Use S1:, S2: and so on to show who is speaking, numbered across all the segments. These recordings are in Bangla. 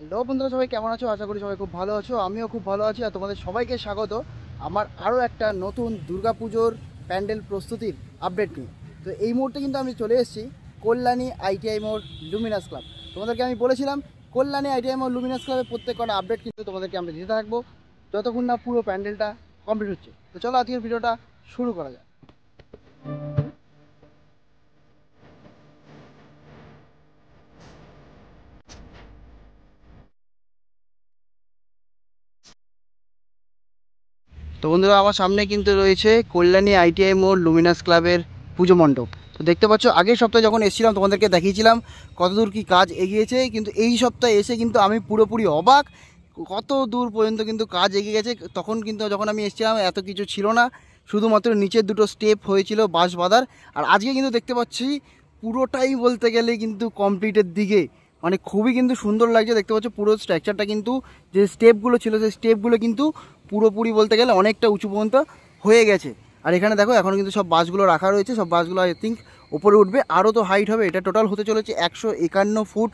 S1: হ্যালো বন্ধুরা, সবাই কেমন আছো? আশা করি সবাই খুব ভালো আছো। আমিও খুব ভালো আছি। আর তোমাদের সবাইকে স্বাগত আমার আরও একটা নতুন দুর্গাপুজোর প্যান্ডেল প্রস্তুতির আপডেট নিয়ে। তো এই মুহূর্তে কিন্তু আমি চলে এসেছি কল্যাণী আইটিআই মোড় লুমিনাস ক্লাব। তোমাদেরকে আমি বলেছিলাম কল্যাণী আইটিআই মোড় লুমিনাস ক্লাবের প্রত্যেক কটা আপডেট কিন্তু তোমাদেরকে আমরা দিতে থাকবো যতক্ষণ না পুরো প্যান্ডেলটা কমপ্লিট হচ্ছে। তো চলো আজকের ভিডিওটা শুরু করা যায়। তো বন্ধুরা, আমার সামনে কিন্তু রয়েছে কল্যাণী আইটিআই মোড় লুমিনাস ক্লাবের পুজো মণ্ডপ। তো দেখতে পাচ্ছ, আগের সপ্তাহে যখন এসেছিলাম তোমাদেরকে দেখিয়েছিলাম কতদূর কি কাজ এগিয়েছে, কিন্তু এই সপ্তাহে এসে কিন্তু আমি পুরোপুরি অবাক কত দূর পর্যন্ত কিন্তু কাজ এগিয়ে গেছে। তখন কিন্তু যখন আমি এসেছিলাম এত কিছু ছিল না, শুধুমাত্র নিচের দুটো স্টেপ হয়েছিল বাঁশ বাঁধার। আর আজকে কিন্তু দেখতে পাচ্ছি পুরোটাই বলতে গেলে কিন্তু কমপ্লিটের দিকে, মানে খুবই কিন্তু সুন্দর লাগছে। দেখতে পাচ্ছ পুরো স্ট্রাকচারটা কিন্তু, যে স্টেপগুলো ছিল সেই স্টেপগুলো কিন্তু পুরোপুরি বলতে গেলে অনেকটা উঁচু পর্যন্ত হয়ে গেছে। আর এখানে দেখো এখন কিন্তু সব বাসগুলো রাখা রয়েছে, সব বাসগুলো আই থিঙ্ক ওপরে উঠবে, আরও তো হাইট হবে। এটা টোটাল হতে চলেছে 151 ফুট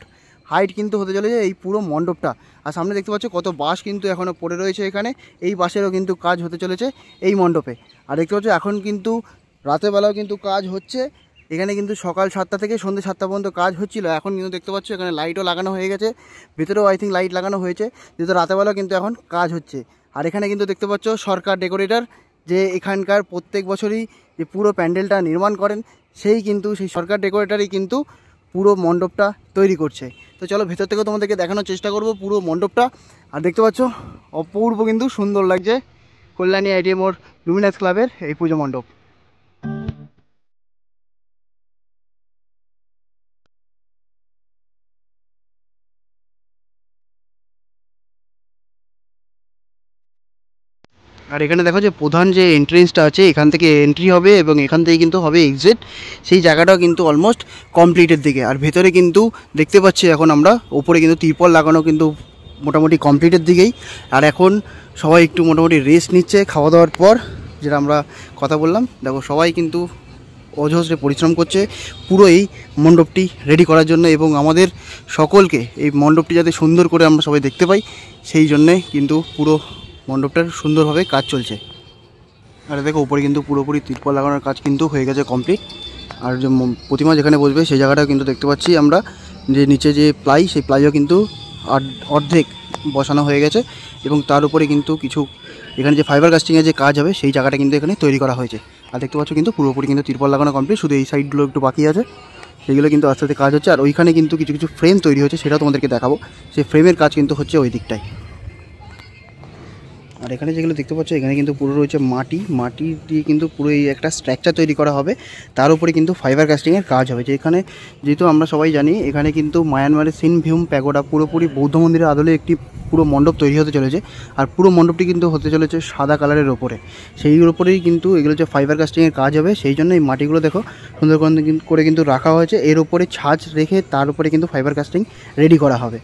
S1: হাইট কিন্তু হতে চলেছে এই পুরো মণ্ডপটা। আর সামনে দেখতে পাচ্ছ কত বাস কিন্তু এখনও পড়ে রয়েছে এখানে, এই বাসেরও কিন্তু কাজ হতে চলেছে এই মণ্ডপে। আর দেখতে পাচ্ছ এখন কিন্তু রাতের বেলাও কিন্তু কাজ হচ্ছে এখানে, কিন্তু সকাল 7টা থেকে সন্ধ্যে 7টা পর্যন্ত কাজ হচ্ছিল। এখন কিন্তু দেখতে পাচ্ছ এখানে লাইটও লাগানো হয়ে গেছে, ভেতরেও আই থিঙ্ক লাইট লাগানো হয়েছে, যেহেতু রাতেরবেলাও কিন্তু এখন কাজ হচ্ছে। আর এখানে কিন্তু দেখতে পাচ্ছ সরকার ডেকোরেটর, যে এখানকার প্রত্যেক বছরই যে পুরো প্যান্ডেলটা নির্মাণ করেন, সেই সরকার ডেকোরেটরই কিন্তু পুরো মণ্ডপটা তৈরি করছে। তো চলো ভেতর থেকেও তোমাদেরকে দেখানোর চেষ্টা করব পুরো মণ্ডপটা। আর দেখতে পাচ্ছ অপূর্ব কিন্তু সুন্দর লাগছে কল্যাণী আইটিআই মোড় লুমিনাস ক্লাবের এই পুজো মণ্ডপ। আর এখানে দেখো যে প্রধান যে এন্ট্রেন্সটা আছে, এখান থেকে এন্ট্রি হবে এবং এখান থেকে কিন্তু হবে এক্সিট। সেই জায়গাটাও কিন্তু অলমোস্ট কমপ্লিটের দিকে। আর ভেতরে কিন্তু দেখতে পাচ্ছি এখন আমরা ওপরে কিন্তু তিরপল লাগানো কিন্তু মোটামুটি কমপ্লিটের দিকেই। আর এখন সবাই একটু মোটামুটি রেস্ট নিচ্ছে খাওয়া দাওয়ার পর, যেটা আমরা কথা বললাম। দেখো সবাই কিন্তু অজস্রে পরিশ্রম করছে পুরো এই মণ্ডপটি রেডি করার জন্য, এবং আমাদের সকলকে এই মণ্ডপটি যাতে সুন্দর করে আমরা সবাই দেখতে পাই সেই জন্যে কিন্তু পুরো মণ্ডপটার সুন্দরভাবে কাজ চলছে। আর দেখো উপরে কিন্তু পুরোপুরি তিরপল লাগানোর কাজ কিন্তু হয়ে গেছে কমপ্লিট। আর যে প্রতিমা যেখানে বসবে সেই জায়গাটাও কিন্তু দেখতে পাচ্ছি আমরা, যে নিচে যে প্লাই, সেই প্লাইও কিন্তু অর্ধেক বসানো হয়ে গেছে, এবং তার উপরে কিন্তু কিছু এখানে যে ফাইবার কাস্টিংয়ের যে কাজ হবে সেই জায়গাটা কিন্তু এখানে তৈরি করা হয়েছে। আর দেখতে পাচ্ছ কিন্তু পুরোপুরি কিন্তু তিরপল লাগানো কমপ্লিট, শুধু এই সাইডগুলো একটু বাকি আছে, সেগুলো কিন্তু আস্তে আস্তে কাজ হচ্ছে। আর ওইখানে কিন্তু কিছু কিছু ফ্রেম তৈরি হচ্ছে, সেটাও তোমাদেরকে দেখাবো। সেই ফ্রেমের কাজ কিন্তু হচ্ছে ওই দিকটায়। আর এখানে যেগুলো দেখতে পাচ্ছ এখানে কিন্তু পুরো রয়েছে মাটি দিয়ে কিন্তু পুরো এই একটা স্ট্রাকচার তৈরি করা হবে, তার উপরে কিন্তু ফাইবার কাস্টিংয়ের কাজ হবে। যেখানে যেহেতু আমরা সবাই জানি এখানে কিন্তু মায়ানমারের সিনভূম প্যাগোডা পুরোপুরি বৌদ্ধ মন্দিরের আদলে একটি পুরো মণ্ডপ তৈরি হতে চলেছে। আর পুরো মণ্ডপটি কিন্তু হতে চলেছে সাদা কালারের ওপরে, সেইগুলোর ওপরেই কিন্তু এগুলো হচ্ছে ফাইবার কাস্টিংয়ের কাজ হবে। সেই জন্য এই মাটিগুলো দেখো সুন্দর করে কিন্তু রাখা হয়েছে, এর ওপরে ছাঁচ রেখে তার উপরে কিন্তু ফাইবার কাস্টিং রেডি করা হবে।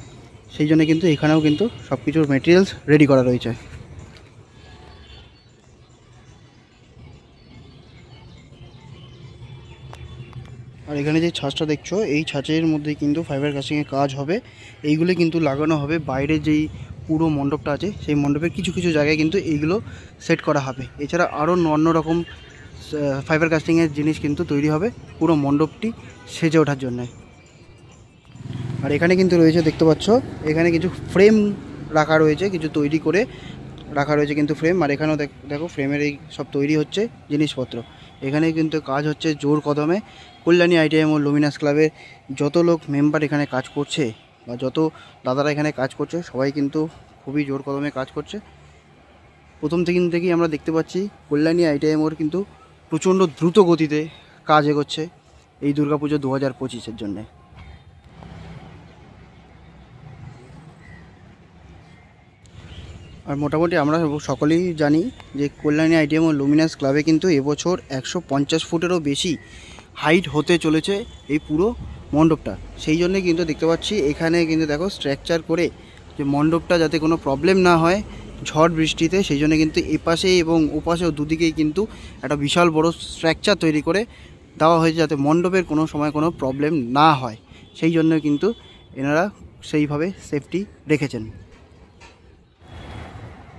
S1: সেই জন্য কিন্তু এখানেও কিন্তু সব কিছুর মেটেরিয়ালস রেডি করা রয়েছে। আর এখানে যে ছাঁচটা দেখছো এই ছাঁচের মধ্যে কিন্তু ফাইবার কাস্টিংয়ের কাজ হবে। এইগুলো কিন্তু লাগানো হবে বাইরে যেই পুরো মণ্ডপটা আছে সেই মণ্ডপের কিছু কিছু জায়গায় কিন্তু এইগুলো সেট করা হবে। এছাড়া আরও অন্য রকম ফাইবার কাস্টিংয়ের জিনিস কিন্তু তৈরি হবে পুরো মণ্ডপটি সেজে ওঠার জন্যে। আর এখানে কিন্তু রয়েছে দেখতে পাচ্ছ এখানে কিছু ফ্রেম রাখা রয়েছে, কিছু তৈরি করে রাখা রয়েছে কিন্তু ফ্রেম। আর এখানেও দেখো ফ্রেমের এই সব তৈরি হচ্ছে জিনিসপত্র। এখানে কিন্তু কাজ হচ্ছে জোর কদমে। কল্যাণী আইটিআই ও লুমিনাস ক্লাবের যত লোক মেম্বার এখানে কাজ করছে বা যত দাদারা এখানে কাজ করছে সবাই কিন্তু খুবই জোর কদমে কাজ করছে। প্রথম থেকেই আমরা দেখতে পাচ্ছি কল্যাণী আইটিআই মোড় কিন্তু প্রচণ্ড দ্রুত গতিতে কাজ এগোচ্ছে এই দুর্গাপুজো 2025-এর জন্যে। আর মোটামুটি আমরা সকলেই জানি যে কল্যাণী আইটিআই ও লুমিনাস ক্লাবে কিন্তু এবছর 150 ফুটেরও বেশি হাইট হতে চলেছে এই পুরো মণ্ডপটা। সেই জন্যে কিন্তু দেখতে পাচ্ছি এখানে কিন্তু দেখো স্ট্রাকচার করে যে মণ্ডপটা যাতে কোনো প্রবলেম না হয় ঝড় বৃষ্টিতে, সেই জন্য কিন্তু এপাশে এবং ওপাশেও দুদিকেই কিন্তু একটা বিশাল বড় স্ট্রাকচার তৈরি করে দেওয়া হয়েছে, যাতে মণ্ডপের কোনো সময় কোনো প্রবলেম না হয়। সেই জন্য কিন্তু এনারা সেইভাবে সেফটি রেখেছেন।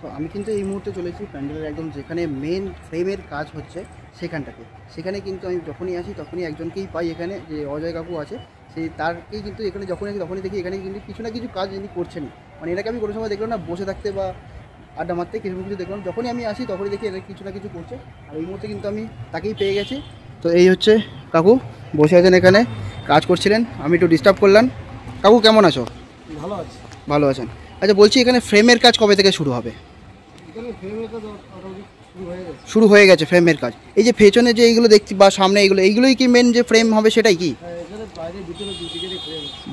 S1: তো আমি কিন্তু এই মুহূর্তে চলেছি প্যান্ডেলের একদম যেখানে মেন ফ্রেমের কাজ হচ্ছে সেখানটাতে। সেখানে কিন্তু আমি যখনই আসি তখনই একজনকেই পাই এখানে, যে অজয় কাকু আছে, সেই তারকেই কিন্তু এখানে যখনই আসি তখনই দেখি এখানে কিন্তু কিছু না কিছু কাজ ইনি করছেনই। মানে এটাকে আমি কোনো সময় দেখলাম না বসে থাকতে বা আড্ডা মারতে, কিছু কিছু দেখলাম যখনই আমি আসি তখনই দেখি এরা কিছু না কিছু করছে। আর এই মুহূর্তে কিন্তু আমি তাকেই পেয়ে গেছি। তো এই হচ্ছে কাকু বসে আছেন এখানে, কাজ করছিলেন, আমি একটু ডিস্টার্ব করলাম। কাকু কেমন আছো?
S2: ভালো আছে।
S1: ভালো আছেন। আচ্ছা বলছি এখানে ফ্রেমের কাজ কবে থেকে শুরু হবে? শুরু হয়ে গেছে ফ্রেমের কাজ। এই যে পেছনে যে এইগুলো দেখছি বা সামনে এইগুলোই কি মেন যে ফ্রেম হবে সেটাই কি?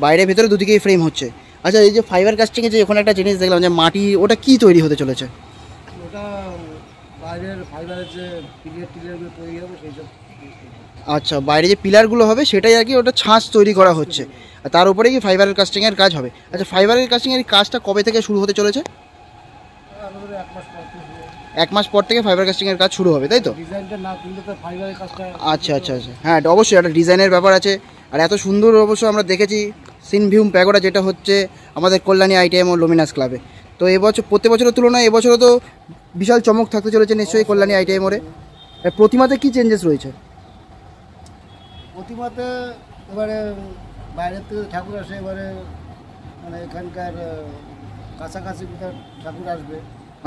S1: বাইরে ভেতরে দুদিকেই ফ্রেম হচ্ছে। আচ্ছা এই যে ফাইবার কাস্টিংয়ে যে ওখানে একটা জিনিস দেখলাম যে মাটি, ওটা কি তৈরি হতে চলেছে?
S2: ওটা বাইরের ফাইবারের যে পিলারগুলো তৈরি হবে সেই সব।
S1: আচ্ছা বাইরে যে পিলারগুলো হবে সেটাই আর কি, ওটা ছাঁচ তৈরি করা হচ্ছে, আর তার উপরে কি ফাইবারের কাস্টিংয়ের কাজ হবে। আচ্ছা ফাইবারের কাস্টিংয়ের কাজটা কবে থেকে শুরু হতে চলেছে? 1 মাস পর থেকে ফাইবার কাস্টিংয়ের কাজ শুরু হবে, তাই তো? আচ্ছা আচ্ছা আচ্ছা, হ্যাঁ অবশ্যই একটা ডিজাইনের ব্যাপার আছে। আর এত সুন্দর অবশ্য আমরা দেখেছি সিনভিউম প্যাগোডা, যেটা হচ্ছে আমাদের কল্যাণী আইটিএম ও লুমিনাস ক্লাবে। তো এবছর প্রত্যেক বছরের তুলনায় এবছরও তো বিশাল চমক থাকতে চলেছে নিশ্চয়ই কল্যাণী আইটিএম ওরে। প্রতিমাতে কি চেঞ্জেস রয়েছে?
S2: প্রতিমাতে এবারে বাইরের থেকে ঠাকুর আসে, এবারে মানে এখানকার কাছাকাছি ঠাকুর আসবে।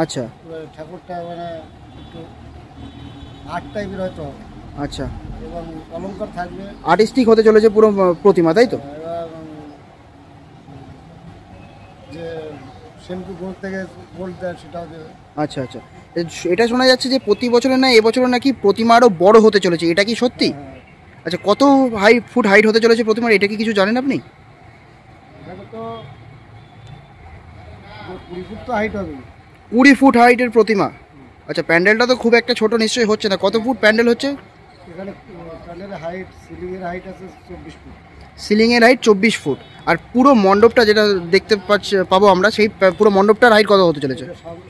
S1: আচ্ছা
S2: এবার ঠাকুরটা মানে একটু আর্ট টাইপের হয়তো হবে।
S1: আচ্ছা,
S2: এবং অলঙ্কার থাকবে,
S1: আর্টিস্টিক হতে চলেছে পুরো প্রতিমা, তাই তো?
S2: এবার যে শ্যাম্পু গোল থেকে গোল্ড দেয় সেটাও দেবে।
S1: আচ্ছা আচ্ছা, এটা শোনা যাচ্ছে যে প্রতি বছরে না এবছরও নাকি প্রতিমা আরও বড় হতে চলেছে, এটা কি সত্যি? আচ্ছা কত ফুট হাইট হতে চলেছে প্রতিমার, এটা কি কিছু জানেন আপনি?
S2: দেখো তো 20 ফুট তো হাইট হবে।
S1: 20 ফুট হাইটের প্রতিমা। আচ্ছা প্যান্ডেলটা তো খুব একটা ছোট নিশ্চয়ই হচ্ছে না, কত ফুট প্যান্ডেল হচ্ছে?
S2: এখানে প্যান্ডেলের হাইট, সিলিংয়ের হাইট আছে 24 ফুট।
S1: সিলিংয়ের হাইট 24 ফুট, আর পুরো মণ্ডপটা যেটা দেখতে পাবো আমরা, সেই পুরো মণ্ডপটার হাইট কত হতে চলেছে?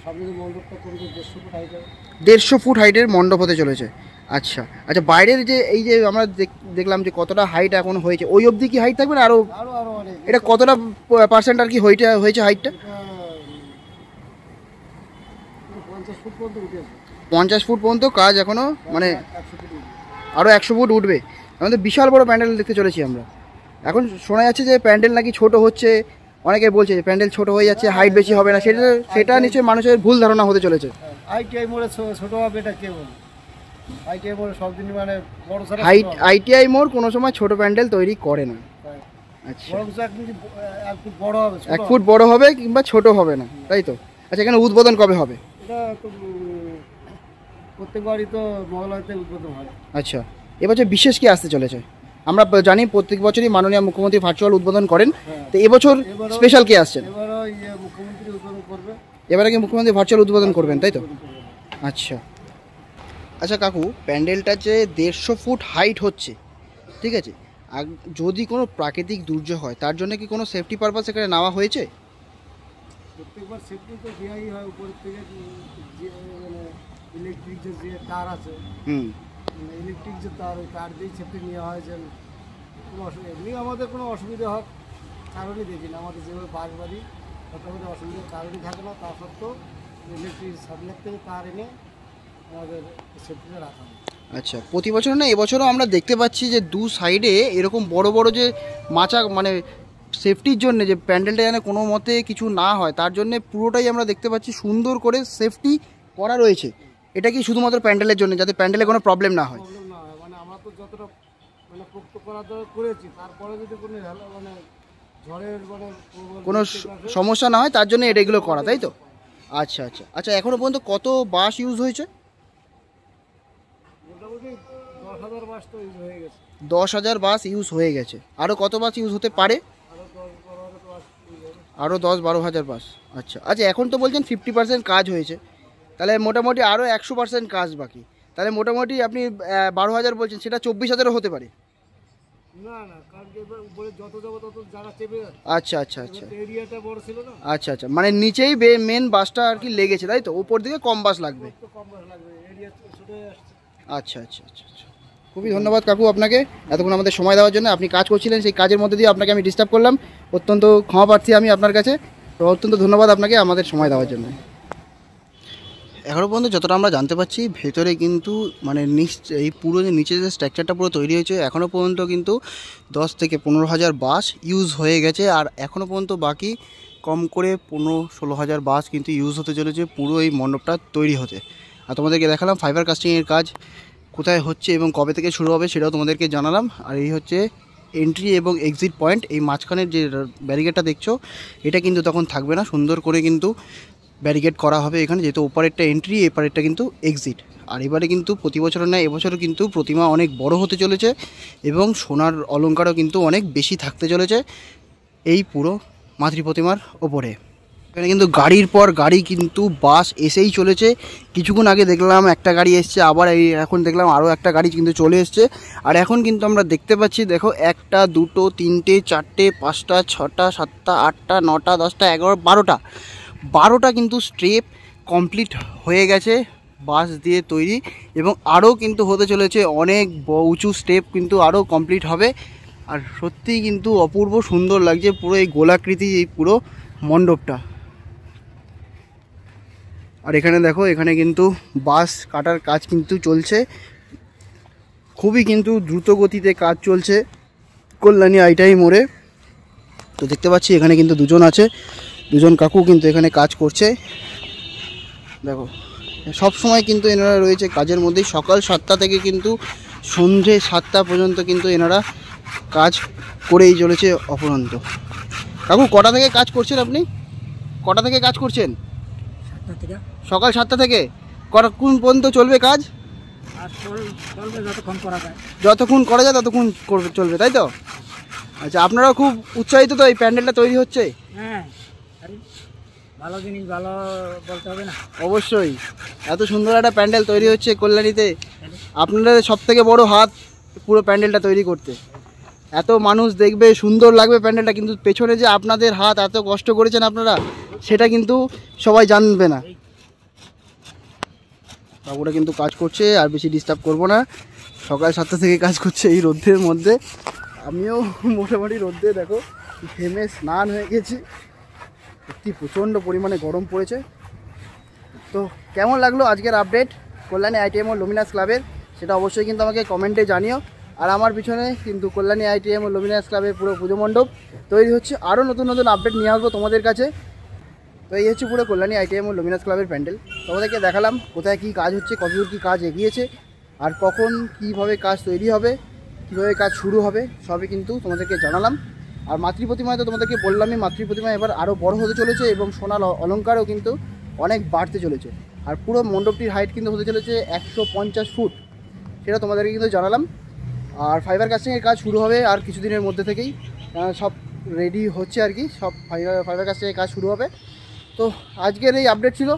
S2: সামনের মণ্ডপটা করবে 150 ফুট হাইট।
S1: 150 ফুট হাইটের মণ্ডপ হতে চলেছে। আচ্ছা আচ্ছা, বাইরের যে এই যে আমরা দেখলাম যে কতটা হাইট এখন হয়েছে, ওই অবধি কি হাইট থাকবে না আরও?
S2: অনেক।
S1: এটা কতটা পার্সেন্ট আর কি হয়েছে হাইটটা?
S2: 50 ফুট পর্যন্ত উঠেছে।
S1: 50 ফুট পর্যন্ত কাজ এখনও, মানে আরও 100 ফুট উঠবে। আমাদের বিশাল বড় প্যান্ডেল দেখতে চলেছি আমরা। এখন শোনা যাচ্ছে যে প্যান্ডেল নাকি ছোট হচ্ছে, অনেকে বলছে যে প্যান্ডেল ছোট হয়ে যাচ্ছে, হাইট বেশি হবে না, সেটা নিশ্চয়ই মানুষের ভুল ধারণা হতে চলেছে।
S2: আইটিআই মোড়ে ছোট হবে এটা কে বলে? আইটিআই মোড়ে সব দিন মানে বড় সারা
S1: আইটিআই মোড় কোনো সময় ছোট প্যান্ডেল তৈরি করে না। আচ্ছা,
S2: 1 ফুট বড় হবে,
S1: 1 ফুট বড় হবে কিংবা ছোট হবে না, তাই তো? আচ্ছা এখানে উদ্বোধন কবে হবে?
S2: এটা তো প্রত্যেকবারই তো মহালয়াতে উদ্বোধন হয়।
S1: আচ্ছা এবছর বিশেষ কি আসতে চলেছে? আমরা জানি প্রত্যেক বছরই মাননীয় মুখ্যমন্ত্রী ভার্চুয়াল উদ্বোধন করেন, তো এবছর স্পেশাল কে আসছেন?
S2: এবারও মুখ্যমন্ত্রী উদ্বোধন করবে।
S1: এবারে কি মুখ্যমন্ত্রী ভার্চুয়াল উদ্বোধন করবেন, তাই তো? আচ্ছা আচ্ছা কাকু, প্যান্ডেলটা যে 150 ফুট হাইট হচ্ছে, ঠিক আছে, আর যদি কোনো প্রাকৃতিক দুর্যোগ হয় তার জন্য কি কোনো সেফটি পারপাস এখানে নেওয়া হয়েছে?
S2: প্রত্যেকবার সেফটি তো দেওয়াই হয় উপর থেকে, যে মানে ইলেকট্রিক যে তার আছে, ইলেকট্রিক যে তার, ওই তার দিয়েই সেফটি নেওয়া হয়। যে কোনো এমনি আমাদের কোনো অসুবিধা হয় কারণই দেখি না, আমাদের যেভাবে বাড়ি মোটামুটি অসুবিধার কারণই থাকে না, তা সত্ত্বেও ইলেকট্রিক সাপ্লাই থেকে তার এনে আমাদের সেফটিটা রাখা হয়।
S1: আচ্ছা প্রতি বছর না এবছরও আমরা দেখতে পাচ্ছি যে দু সাইডে এরকম বড় বড় যে মাচা, মানে সেফটির জন্য যে প্যান্ডেলটা যেন কোনো মতে কিছু না হয় তার জন্য পুরোটাই আমরা দেখতে পাচ্ছি সুন্দর করে সেফটি করা রয়েছে। এটা কি শুধুমাত্র প্যান্ডেলের জন্য, যাতে প্যান্ডেলে কোনো প্রবলেম না হয়?
S2: মানে আমরা তো যতটা মানে পোক্ত করা করেছি, তারপরে যদি কোনো মানে ঝড়ের মানে
S1: কোনো সমস্যা না হয় তার জন্য এগুলো করা, তাই তো? আচ্ছা আচ্ছা আচ্ছা, এখনও পর্যন্ত কত বাস ইউজ হয়েছে?
S2: মোটামুটি 10,000 বাস তো ইউজ হয়ে গেছে।
S1: 10,000 বাস ইউজ হয়ে গেছে, আরও কত বাস ইউজ হতে পারে? আরও 10-12 হাজার বাস। আচ্ছা আচ্ছা, এখন তো বলছেন 50% কাজ হয়েছে, তাহলে মোটামুটি আরও 100% কাজ বাকি, তাহলে মোটামুটি আপনি 12,000 বলছেন, সেটা 24,000ও হতে পারে।
S2: না না, কারণ এবার উপরে যত যাব তত জায়গা চেপে যাচ্ছে।
S1: আচ্ছা আচ্ছা আচ্ছা,
S2: এরিয়াটা বড় ছিল না।
S1: আচ্ছা আচ্ছা, মানে নিচেই মেন বাসটা আর কি লেগেছে, তাই তো? উপর দিকে কম বাস লাগবে।
S2: কম বাস লাগবে, এরিয়া ছোট হয়ে আসছে।
S1: আচ্ছা আচ্ছা আচ্ছা আচ্ছা, খুবই ধন্যবাদ কাকু আপনাকে এতক্ষণ আমাদের সময় দেওয়ার জন্য। আপনি কাজ করছিলেন, সেই কাজের মধ্যে দিয়ে আপনাকে আমি ডিস্টার্ব করলাম, অত্যন্ত ক্ষমা প্রার্থী আমি আপনার কাছে। তো অত্যন্ত ধন্যবাদ আপনাকে আমাদের সময় দেওয়ার জন্য। এখনও পর্যন্ত যতটা আমরা জানতে পারছি, ভেতরে কিন্তু মানে এই পুরো যে নিচে যে স্ট্রাকচারটা পুরো তৈরি হয়েছে, এখনও পর্যন্ত কিন্তু 10 থেকে 15,000 বাস ইউজ হয়ে গেছে। আর এখনও পর্যন্ত বাকি কম করে 15-16,000 বাস কিন্তু ইউজ হতে চলেছে পুরো এই মণ্ডপটা তৈরি হতে। আর তোমাদেরকে দেখালাম ফাইবার কাস্টিংয়ের কাজ কোথায় হচ্ছে এবং কবে থেকে শুরু হবে সেটাও তোমাদেরকে জানালাম। আর এই হচ্ছে এন্ট্রি এবং এক্সিট পয়েন্ট। এই মাঝখানের যে ব্যারিকেডটা দেখছো, এটা কিন্তু তখন থাকবে না, সুন্দর করে কিন্তু ব্যারিকেড করা হবে এখানে, যেহেতু ওপারেরটা এন্ট্রি, এপারেরটা কিন্তু এক্সিট। আর এবারে কিন্তু প্রতি বছরের নয়, এবছরও কিন্তু প্রতিমা অনেক বড় হতে চলেছে এবং সোনার অলংকারও কিন্তু অনেক বেশি থাকতে চলেছে এই পুরো মাতৃ প্রতিমার ওপরে। এখানে কিন্তু গাড়ির পর গাড়ি কিন্তু বাস এসেই চলেছে। কিছুক্ষণ আগে দেখলাম একটা গাড়ি এসছে, আবার এই এখন দেখলাম আরও একটা গাড়ি কিন্তু চলে এসছে। আর এখন কিন্তু আমরা দেখতে পাচ্ছি, দেখো 1, 2, 3, 4, 5, 6, 7, 8, 9, 10, 11, 12টা কিন্তু স্ট্রেপ কমপ্লিট হয়ে গেছে বাস দিয়ে তৈরি, এবং আরও কিন্তু হতে চলেছে অনেক উঁচু স্টেপ কিন্তু আরও কমপ্লিট হবে। আর সত্যিই কিন্তু অপূর্ব সুন্দর লাগছে পুরো এই গোলাকৃতি এই পুরো মণ্ডপটা। আর এখানে দেখো, এখানে কিন্তু বাস কাটার কাজ কিন্তু চলছে, খুবই কিন্তু দ্রুত গতিতে কাজ চলছে কল্যাণী আইটিআই মোড়ে। তো দেখতে পাচ্ছি এখানে কিন্তু দুজন কাকু কিন্তু এখানে কাজ করছে। দেখো সব সময় কিন্তু এনারা রয়েছে কাজের মধ্যেই, সকাল 7টা থেকে কিন্তু সন্ধে 7টা পর্যন্ত কিন্তু এনারা কাজ করেই চলেছে অপরন্ত। কাকু কটা থেকে কাজ করছেন আপনি? কটা থেকে কাজ করছেন? সকাল 7টা থেকে কোন পর্যন্ত চলবে কাজ? যতক্ষণ করা যায় ততক্ষণ চলবে, তাই তো? আচ্ছা, আপনারাও খুব উৎসাহিত তো এই প্যান্ডেলটা তৈরি হচ্ছে?
S2: হ্যাঁ, ভালো জিনিস, ভালো বলতে হবে না?
S1: অবশ্যই, এত সুন্দর একটা প্যান্ডেল তৈরি হচ্ছে কল্যাণীতে, আপনাদের সব থেকে বড় হাত পুরো প্যান্ডেলটা তৈরি করতে। এত মানুষ দেখবে, সুন্দর লাগবে প্যান্ডেলটা, কিন্তু পেছনে যে আপনাদের হাত এত কষ্ট করেছেন আপনারা, সেটা কিন্তু সবাই জানবে না। বাবুরা কিন্তু কাজ করছে, আর বেশি ডিস্টার্ব করবো না। সকাল 7টা থেকে কাজ করছে এই রোদ্রের মধ্যে। আমিও মোটামুটি রোদ্রে দেখো ঘেমে স্নান হয়ে গেছি, সত্যি প্রচণ্ড পরিমাণে গরম পড়েছে। তো কেমন লাগলো আজকের আপডেট কল্যাণী আইটিআই মোড় লুমিনাস ক্লাবের, সেটা অবশ্যই কিন্তু আমাকে কমেন্টে জানিও। আর আমার পিছনে কিন্তু কল্যাণী আইটিআই মোড় লুমিনাস ক্লাবের পুরো পুজো মণ্ডপ তৈরি হচ্ছে, আরও নতুন নতুন আপডেট নিয়ে আসবো তোমাদের কাছে। তো এই হচ্ছে পুরো কল্যাণী আইটিআই মোড় লুমিনাস ক্লাবের প্যান্ডেল। তোমাদেরকে দেখালাম কোথায় কী কাজ হচ্ছে, কতদূর কী কাজ এগিয়েছে, আর কখন কীভাবে কাজ তৈরি হবে, কীভাবে কাজ শুরু হবে, সবই কিন্তু তোমাদেরকে জানালাম। আর মাতৃ প্রতিমায় তো তোমাদেরকে বললামই, মাতৃ প্রতিমা এবার আরও বড় হতে চলেছে এবং সোনার অলংকারও কিন্তু অনেক বাড়তে চলেছে। আর পুরো মণ্ডপটির হাইট কিন্তু হতে চলেছে 150 ফুট, সেটা তোমাদেরকে কিন্তু জানালাম। আর ফাইবার কাস্টিংয়ের কাজ শুরু হবে আর কিছুদিনের মধ্যে থেকেই, সব রেডি হচ্ছে আর কি, সব ফাইবার কাস্টিংয়ের কাজ শুরু হবে। তো আজকের এই আপডেট ছিল।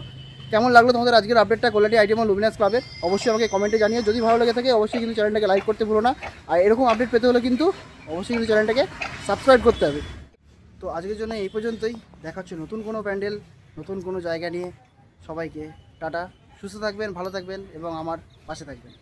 S1: কেমন লাগলো তোমাদের আজকের আপডেটটা কল্যাণী আইটিআই মোড় লুমিনাস ক্লাবের, অবশ্যই আমাকে কমেন্টে জানিও। যদি ভালো লেগে থাকে অবশ্যই কিন্তু চ্যানেলটাকে লাইক করতে ভুলো না, আর এরকম আপডেট পেতে হলে কিন্তু অবশ্যই কিন্তু চ্যানেলটাকে সাবস্ক্রাইব করতে হবে। তো আজকের জন্য এই পর্যন্তই, দেখা হচ্ছে নতুন কোনো প্যান্ডেল, নতুন কোনো জায়গা নিয়ে। সবাইকে টাটা, সুস্থ থাকবেন, ভালো থাকবেন এবং আমার পাশে থাকবেন।